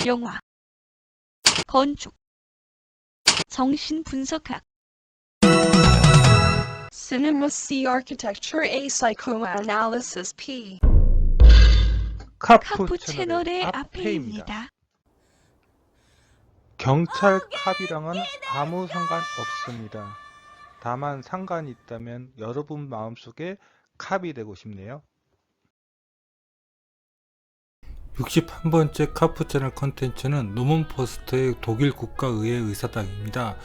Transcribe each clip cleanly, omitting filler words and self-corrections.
영화, 건축, 정신분석학. Cinema C Architecture A Psychoanalysis P. 카푸 채널의 앞에입니다. 경찰 캅이랑은 아무 상관 없습니다. 다만 상관이 있다면 여러분 마음속에 캅이 되고 싶네요. 61번째 카푸 채널 컨텐츠는 노먼 포스터의 독일 국가의회 의사당입니다.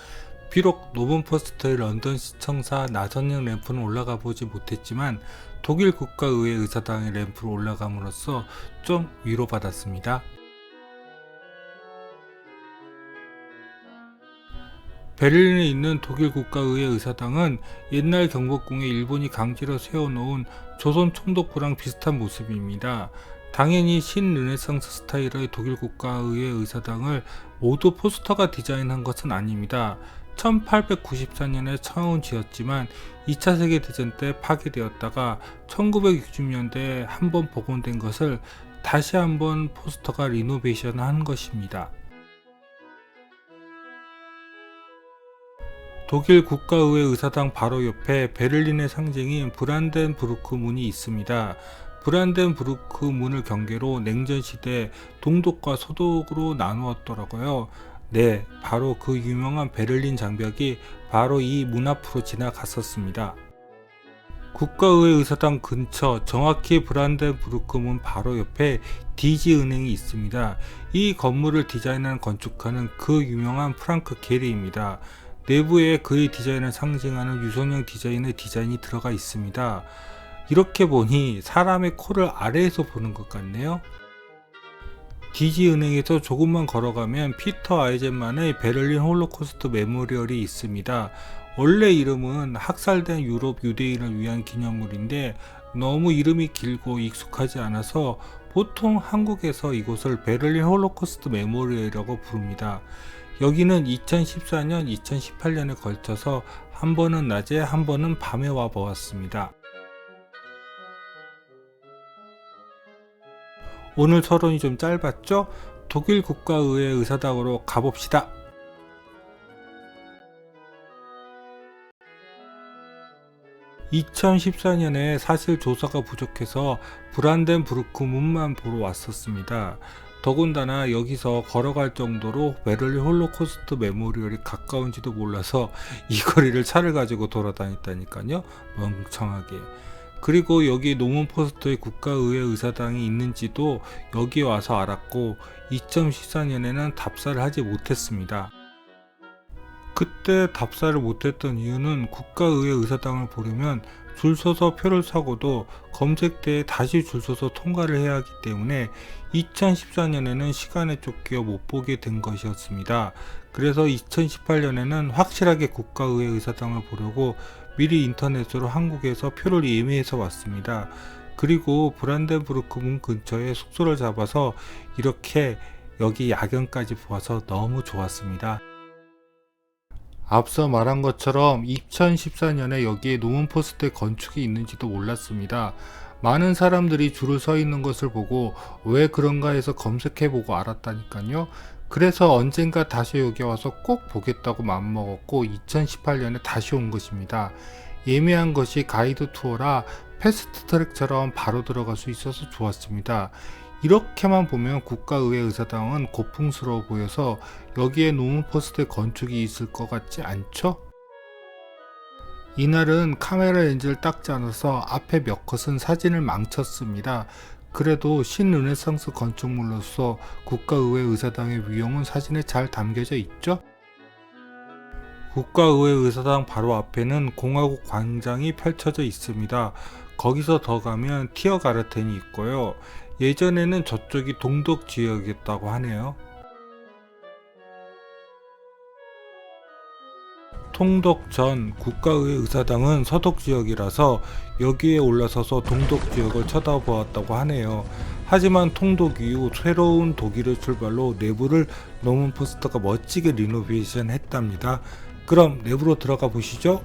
비록 노먼 포스터의 런던 시청사 나선형 램프는 올라가 보지 못했지만 독일 국가의회 의사당의 램프로 올라감으로써 좀 위로받았습니다. 베를린에 있는 독일 국가의회 의사당은 옛날 경복궁에 일본이 강제로 세워놓은 조선 총독부랑 비슷한 모습입니다. 당연히 신르네상스 스타일의 독일 국가의회 의사당을 모두 포스터가 디자인한 것은 아닙니다. 1894년에 처음 지었지만 2차 세계대전 때 파괴되었다가 1960년대에 한번 복원된 것을 다시 한번 포스터가 리노베이션을 한 것입니다. 독일 국가의회 의사당 바로 옆에 베를린의 상징인 브란덴부르크 문이 있습니다. 브란덴부르크 문을 경계로 냉전시대 동독과 서독으로 나누었더라고요. 네, 바로 그 유명한 베를린 장벽이 바로 이 문 앞으로 지나갔었습니다. 국가의회 의사당 근처 정확히 브란덴부르크 문 바로 옆에 디지은행이 있습니다. 이 건물을 디자인한 건축가는 그 유명한 프랑크 게리입니다. 내부에 그의 디자인을 상징하는 유선형 디자인의 디자인이 들어가 있습니다. 이렇게 보니 사람의 코를 아래에서 보는 것 같네요. 디지은행에서 조금만 걸어가면 피터 아이젠만의 베를린 홀로코스트 메모리얼이 있습니다. 원래 이름은 학살된 유럽 유대인을 위한 기념물인데 너무 이름이 길고 익숙하지 않아서 보통 한국에서 이곳을 베를린 홀로코스트 메모리얼이라고 부릅니다. 여기는 2014년, 2018년에 걸쳐서 한 번은 낮에 한 번은 밤에 와 보았습니다. 오늘 서론이 좀 짧았죠? 독일 국가의회 의사당으로 가봅시다. (2014년에) 사실 조사가 부족해서 브란덴부르크 문만 보러 왔었습니다. 더군다나 여기서 걸어갈 정도로 베를린 홀로코스트 메모리얼이 가까운지도 몰라서 이 거리를 차를 가지고 돌아다녔다니까요. 멍청하게. 그리고 여기 노먼 포스터의 국가의회 의사당이 있는지도 여기 와서 알았고 2014년에는 답사를 하지 못했습니다. 그때 답사를 못했던 이유는 국가의회 의사당을 보려면 줄 서서 표를 사고도 검색대에 다시 줄 서서 통과를 해야 하기 때문에 2014년에는 시간에 쫓겨 못 보게 된 것이었습니다. 그래서 2018년에는 확실하게 국가의회 의사당을 보려고 미리 인터넷으로 한국에서 표를 예매해서 왔습니다. 그리고 브란덴부르크 문 근처에 숙소를 잡아서 이렇게 여기 야경까지 보아서 너무 좋았습니다. 앞서 말한 것처럼 2014년에 여기에 노먼 포스터의 건축이 있는지도 몰랐습니다. 많은 사람들이 줄을 서 있는 것을 보고 왜 그런가 해서 검색해보고 알았다니까요. 그래서 언젠가 다시 여기 와서 꼭 보겠다고 마음먹었고 2018년에 다시 온 것입니다. 예매한 것이 가이드 투어라 패스트 트랙처럼 바로 들어갈 수 있어서 좋았습니다. 이렇게만 보면 국가의회 의사당은 고풍스러워 보여서 여기에 노먼 포스터의 건축이 있을 것 같지 않죠? 이날은 카메라 렌즈를 닦지 않아서 앞에 몇 컷은 사진을 망쳤습니다. 그래도 신르네상스 건축물로서 국가의회 의사당의 위용은 사진에 잘 담겨져 있죠? 국가의회 의사당 바로 앞에는 공화국 광장이 펼쳐져 있습니다. 거기서 더 가면 티어가르텐이 있고요. 예전에는 저쪽이 동독 지역이었다고 하네요. 통독 전 국가의회 의사당은 서독 지역이라서 여기에 올라서서 동독 지역을 쳐다보았다고 하네요. 하지만 통독 이후 새로운 독일을 출발로 내부를 노먼 포스터가 멋지게 리노베이션 했답니다. 그럼 내부로 들어가 보시죠.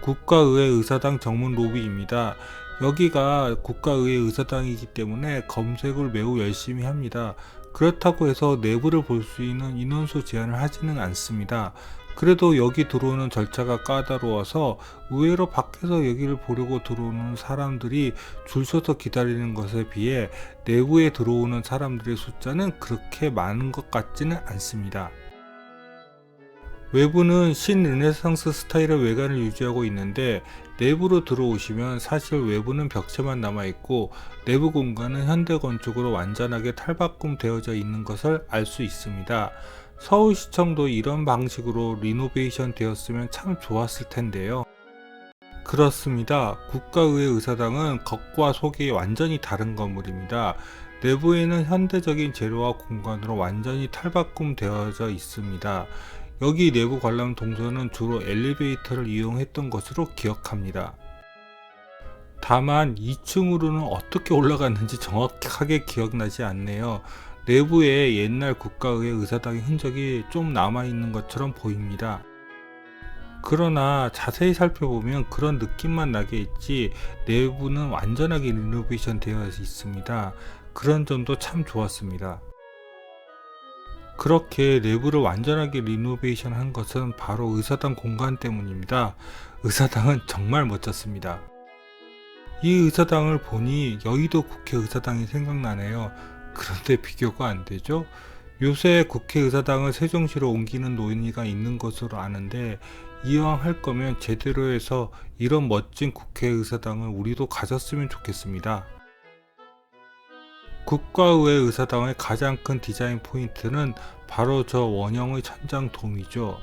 국가의회 의사당 정문 로비입니다. 여기가 국가의회 의사당이기 때문에 검색을 매우 열심히 합니다. 그렇다고 해서 내부를 볼 수 있는 인원수 제한을 하지는 않습니다. 그래도 여기 들어오는 절차가 까다로워서 의외로 밖에서 여기를 보려고 들어오는 사람들이 줄 서서 기다리는 것에 비해 내부에 들어오는 사람들의 숫자는 그렇게 많은 것 같지는 않습니다. 외부는 신르네상스 스타일의 외관을 유지하고 있는데 내부로 들어오시면 사실 외부는 벽체만 남아있고 내부 공간은 현대 건축으로 완전하게 탈바꿈되어져 있는 것을 알 수 있습니다. 서울시청도 이런 방식으로 리노베이션 되었으면 참 좋았을 텐데요. 그렇습니다. 국가의회 의사당은 겉과 속이 완전히 다른 건물입니다. 내부에는 현대적인 재료와 공간으로 완전히 탈바꿈되어져 있습니다. 여기 내부 관람 동선은 주로 엘리베이터를 이용했던 것으로 기억합니다. 다만 2층으로는 어떻게 올라갔는지 정확하게 기억나지 않네요. 내부에 옛날 국가의회 의사당의 흔적이 좀 남아있는 것처럼 보입니다. 그러나 자세히 살펴보면 그런 느낌만 나게 있지 내부는 완전하게 리노베이션 되어 있습니다. 그런 점도 참 좋았습니다. 그렇게 내부를 완전하게 리노베이션 한 것은 바로 의사당 공간 때문입니다. 의사당은 정말 멋졌습니다. 이 의사당을 보니 여의도 국회의사당이 생각나네요. 그런데 비교가 안 되죠? 요새 국회의사당을 세종시로 옮기는 논의가 있는 것으로 아는데 이왕 할 거면 제대로 해서 이런 멋진 국회의사당을 우리도 가졌으면 좋겠습니다. 국가의회 의사당의 가장 큰 디자인 포인트는 바로 저 원형의 천장 돔이죠.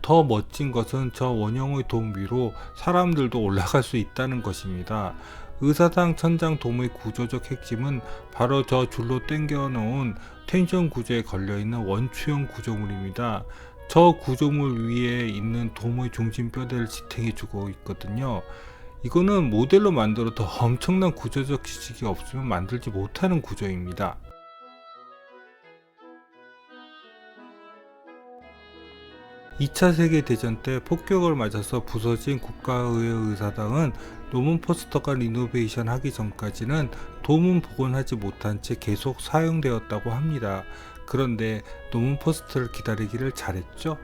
더 멋진 것은 저 원형의 돔 위로 사람들도 올라갈 수 있다는 것입니다. 의사당 천장 돔의 구조적 핵심은 바로 저 줄로 당겨 놓은 텐션 구조에 걸려있는 원추형 구조물입니다. 저 구조물 위에 있는 돔의 중심 뼈대를 지탱해 주고 있거든요. 이거는 모델로 만들어도 엄청난 구조적 지식이 없으면 만들지 못하는 구조입니다. (2차) 세계대전 때 폭격을 맞아서 부서진 국가의회 의사당은 논문 포스터가 리노베이션 하기 전까지는 돔은 복원하지 못한 채 계속 사용되었다고 합니다. 그런데 논문 포스터를 기다리기를 잘했죠?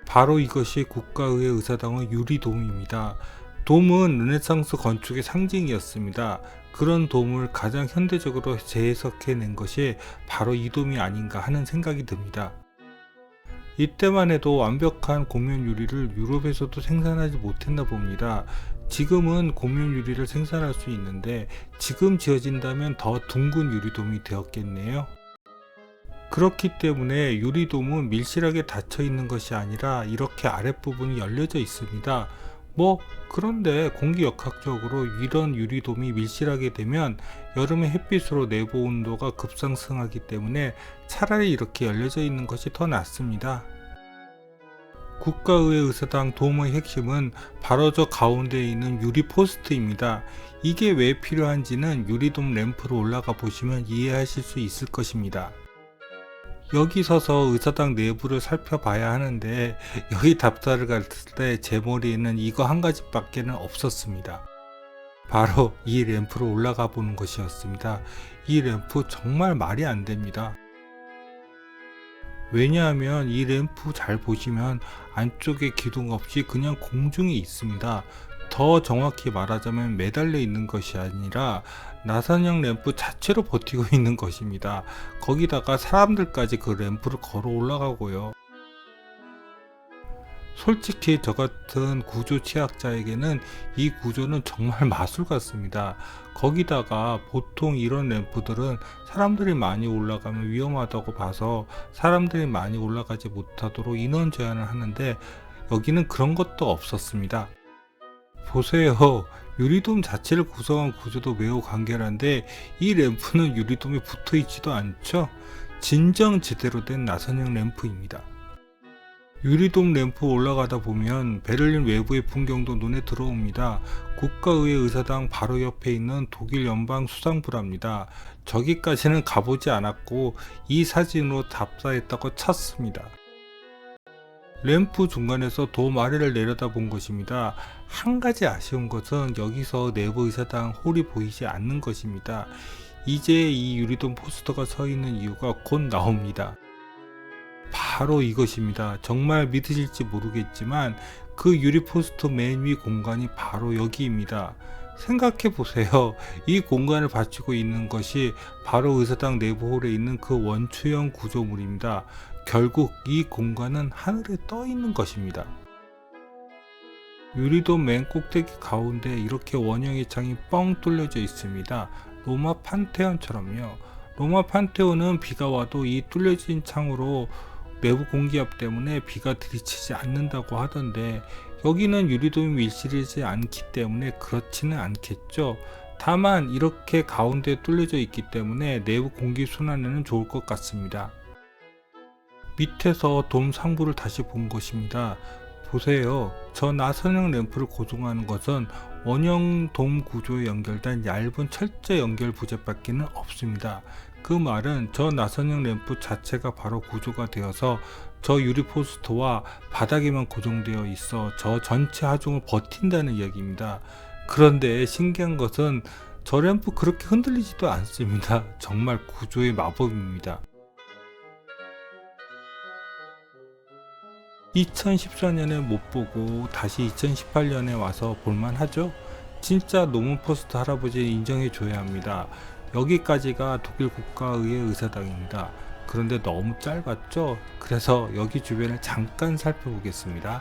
바로 이것이 국가의회 의사당의 유리돔입니다. 돔은 르네상스 건축의 상징이었습니다. 그런 돔을 가장 현대적으로 재해석해낸 것이 바로 이 돔이 아닌가 하는 생각이 듭니다. 이때만 해도 완벽한 곡면 유리를 유럽에서도 생산하지 못했나 봅니다. 지금은 곡면 유리를 생산할 수 있는데 지금 지어진다면 더 둥근 유리돔이 되었겠네요. 그렇기 때문에 유리돔은 밀실하게 닫혀 있는 것이 아니라 이렇게 아랫부분이 열려져 있습니다. 그런데 공기역학적으로 이런 유리돔이 밀실하게 되면 여름에 햇빛으로 내부 온도가 급상승하기 때문에 차라리 이렇게 열려져 있는 것이 더 낫습니다. 국가의회 의사당 돔의 핵심은 바로 저 가운데에 있는 유리 포스트입니다. 이게 왜 필요한지는 유리돔 램프로 올라가 보시면 이해하실 수 있을 것입니다. 여기 서서 의사당 내부를 살펴봐야 하는데 여기 답사를 갔을 때 제 머리에는 이거 한 가지밖에는 없었습니다. 바로 이 램프로 올라가 보는 것이었습니다. 이 램프 정말 말이 안 됩니다. 왜냐하면 이 램프 잘 보시면 안쪽에 기둥 없이 그냥 공중에 있습니다. 더 정확히 말하자면 매달려 있는 것이 아니라 나선형 램프 자체로 버티고 있는 것입니다. 거기다가 사람들까지 그 램프를 걸어 올라가고요. 솔직히 저 같은 구조 취약자에게는 이 구조는 정말 마술 같습니다. 거기다가 보통 이런 램프들은 사람들이 많이 올라가면 위험하다고 봐서 사람들이 많이 올라가지 못하도록 인원 제한을 하는데 여기는 그런 것도 없었습니다. 보세요. 유리돔 자체를 구성한 구조도 매우 간결한데 이 램프는 유리돔에 붙어 있지도 않죠. 진정 제대로 된 나선형 램프입니다. 유리돔 램프 올라가다 보면 베를린 외부의 풍경도 눈에 들어옵니다. 국가의회 의사당 바로 옆에 있는 독일 연방 수상부랍니다. 저기까지는 가보지 않았고 이 사진으로 답사했다고 쳤습니다. 램프 중간에서 돔 아래를 내려다본 것입니다. 한 가지 아쉬운 것은 여기서 내부 의사당 홀이 보이지 않는 것입니다. 이제 이 유리돔 포스터가 서 있는 이유가 곧 나옵니다. 바로 이것입니다. 정말 믿으실지 모르겠지만 그 유리 포스터 맨 위 공간이 바로 여기입니다. 생각해 보세요. 이 공간을 받치고 있는 것이 바로 의사당 내부 홀에 있는 그 원추형 구조물입니다. 결국 이 공간은 하늘에 떠 있는 것입니다. 유리돔 맨 꼭대기 가운데 이렇게 원형의 창이 뻥 뚫려져 있습니다. 로마 판테온처럼요. 로마 판테온은 비가 와도 이 뚫려진 창으로 내부 공기압 때문에 비가 들이치지 않는다고 하던데 여기는 유리돔이 밀실이지 않기 때문에 그렇지는 않겠죠. 다만 이렇게 가운데 뚫려져 있기 때문에 내부 공기 순환에는 좋을 것 같습니다. 밑에서 돔 상부를 다시 본 것입니다. 보세요. 저 나선형 램프를 고정하는 것은 원형 돔 구조에 연결된 얇은 철제 연결 부재밖에는 없습니다. 그 말은 저 나선형 램프 자체가 바로 구조가 되어서 저 유리 포스터와 바닥에만 고정되어 있어 저 전체 하중을 버틴다는 이야기입니다. 그런데 신기한 것은 저 램프 그렇게 흔들리지도 않습니다. 정말 구조의 마법입니다. 2014년에 못 보고 다시 2018년에 와서 볼만하죠? 진짜 노문 포스트 할아버지 인정해 줘야 합니다. 여기까지가 독일 국가의회 의사당입니다. 그런데 너무 짧았죠? 그래서 여기 주변을 잠깐 살펴보겠습니다.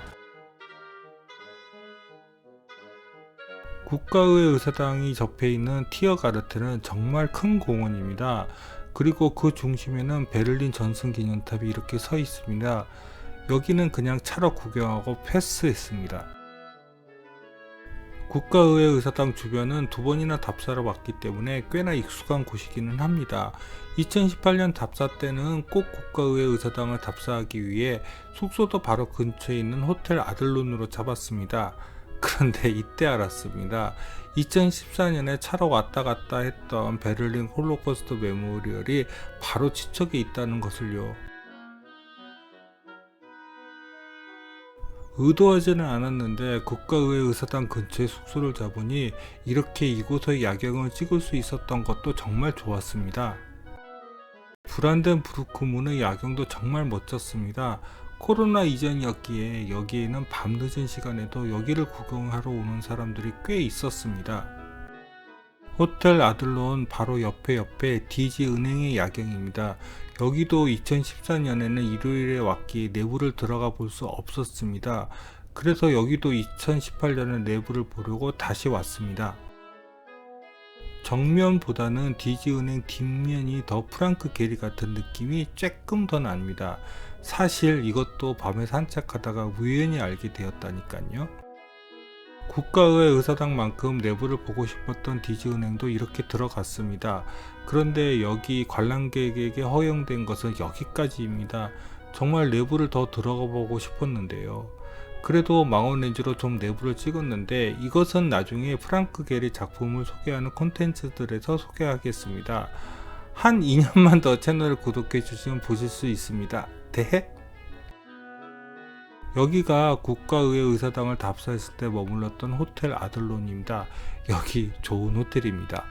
국가의회 의사당이 접해 있는 티어가르텐은 정말 큰 공원입니다. 그리고 그 중심에는 베를린 전승기념탑이 이렇게 서 있습니다. 여기는 그냥 차로 구경하고 패스했습니다. 국가의회 의사당 주변은 두 번이나 답사를 왔기 때문에 꽤나 익숙한 곳이기는 합니다. 2018년 답사 때는 꼭 국가의회 의사당을 답사하기 위해 숙소도 바로 근처에 있는 호텔 아들론으로 잡았습니다. 그런데 이때 알았습니다. 2014년에 차로 왔다 갔다 했던 베를린 홀로코스트 메모리얼이 바로 지척에 있다는 것을요. 의도하지는 않았는데 국가의회 의사당 근처에 숙소를 잡으니 이렇게 이곳의 야경을 찍을 수 있었던 것도 정말 좋았습니다. 브란덴부르크문의 야경도 정말 멋졌습니다. 코로나 이전이었기에 여기에는 밤늦은 시간에도 여기를 구경하러 오는 사람들이 꽤 있었습니다. 호텔 아들론 바로 옆에 DG 은행의 야경입니다. 여기도 2014년에는 일요일에 왔기에 내부를 들어가 볼 수 없었습니다. 그래서 여기도 2018년에 내부를 보려고 다시 왔습니다. 정면보다는 DG은행 뒷면이 더 프랑크 게리 같은 느낌이 조금 더 납니다. 사실 이것도 밤에 산책하다가 우연히 알게 되었다니까요. 국가의회 의사당만큼 내부를 보고 싶었던 DG은행도 이렇게 들어갔습니다. 그런데 여기 관람객에게 허용된 것은 여기까지입니다. 정말 내부를 더 들어가 보고 싶었는데요. 그래도 망원렌즈로 좀 내부를 찍었는데 이것은 나중에 프랑크 게리 작품을 소개하는 콘텐츠들에서 소개하겠습니다. 한 2년만 더 채널을 구독해 주시면 보실 수 있습니다. 대해? 여기가 국가의회 의사당을 답사했을 때 머물렀던 호텔 아들론입니다. 여기 좋은 호텔입니다.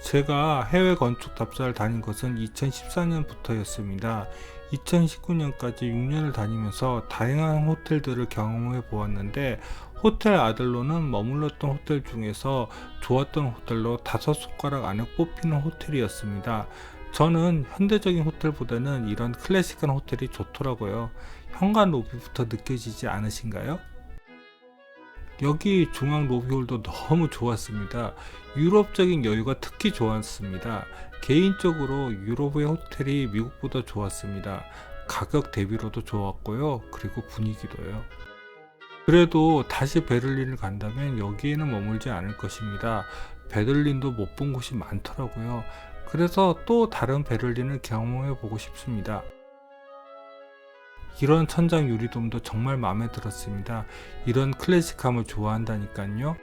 제가 해외 건축 답사를 다닌 것은 2014년부터였습니다. 2019년까지 6년을 다니면서 다양한 호텔들을 경험해 보았는데 호텔 아들론은 머물렀던 호텔 중에서 좋았던 호텔로 5손가락 안에 꼽히는 호텔이었습니다. 저는 현대적인 호텔보다는 이런 클래식한 호텔이 좋더라고요. 현관 로비부터 느껴지지 않으신가요? 여기 중앙 로비홀도 너무 좋았습니다. 유럽적인 여유가 특히 좋았습니다. 개인적으로 유럽의 호텔이 미국보다 좋았습니다. 가격 대비로도 좋았고요. 그리고 분위기도요. 그래도 다시 베를린을 간다면 여기에는 머물지 않을 것입니다. 베를린도 못 본 곳이 많더라고요. 그래서 또 다른 베를린을 경험해 보고 싶습니다. 이런 천장 유리돔도 정말 마음에 들었습니다. 이런 클래식함을 좋아한다니까요.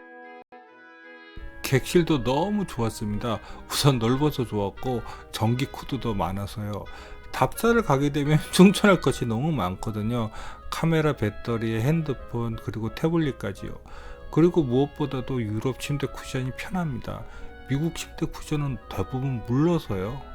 객실도 너무 좋았습니다. 우선 넓어서 좋았고 전기 코드도 많아서요. 답사를 가게 되면 충전할 것이 너무 많거든요. 카메라, 배터리, 핸드폰, 그리고 태블릿까지요. 그리고 무엇보다도 유럽 침대 쿠션이 편합니다. 미국 침대 쿠션은 대부분 물러서요.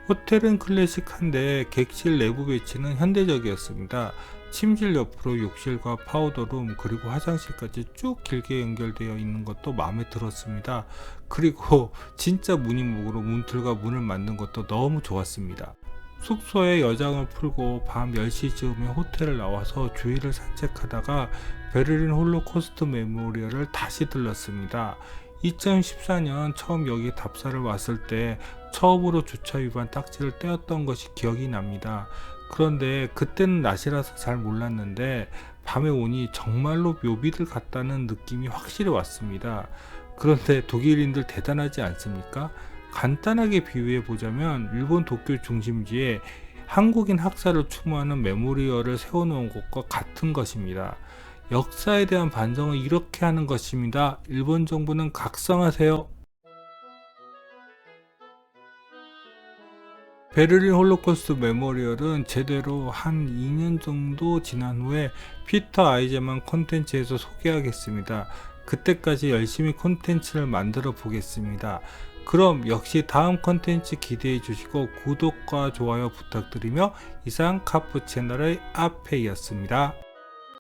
호텔은 클래식한데 객실 내부 배치는 현대적이었습니다. 침실 옆으로 욕실과 파우더룸 그리고 화장실까지 쭉 길게 연결되어 있는 것도 마음에 들었습니다. 그리고 진짜 무늬목으로 문틀과 문을 만든 것도 너무 좋았습니다. 숙소에 여장을 풀고 밤 10시쯤에 호텔을 나와서 주위를 산책하다가 베를린 홀로코스트 메모리얼을 다시 들렀습니다. 2014년 처음 여기 답사를 왔을 때 처음으로 주차 위반 딱지를 떼었던 것이 기억이 납니다. 그런데 그때는 낮이라서 잘 몰랐는데 밤에 오니 정말로 묘비들 같다는 느낌이 확실히 왔습니다. 그런데 독일인들 대단하지 않습니까? 간단하게 비유해 보자면 일본 도쿄 중심지에 한국인 학살을 추모하는 메모리얼을 세워놓은 것과 같은 것입니다. 역사에 대한 반성을 이렇게 하는 것입니다. 일본 정부는 각성하세요. 베를린 홀로코스트 메모리얼은 제대로 한 2년 정도 지난 후에 피터 아이제만 콘텐츠에서 소개하겠습니다. 그때까지 열심히 콘텐츠를 만들어 보겠습니다. 그럼 역시 다음 콘텐츠 기대해 주시고 구독과 좋아요 부탁드리며 이상 카프 채널의 아페이였습니다.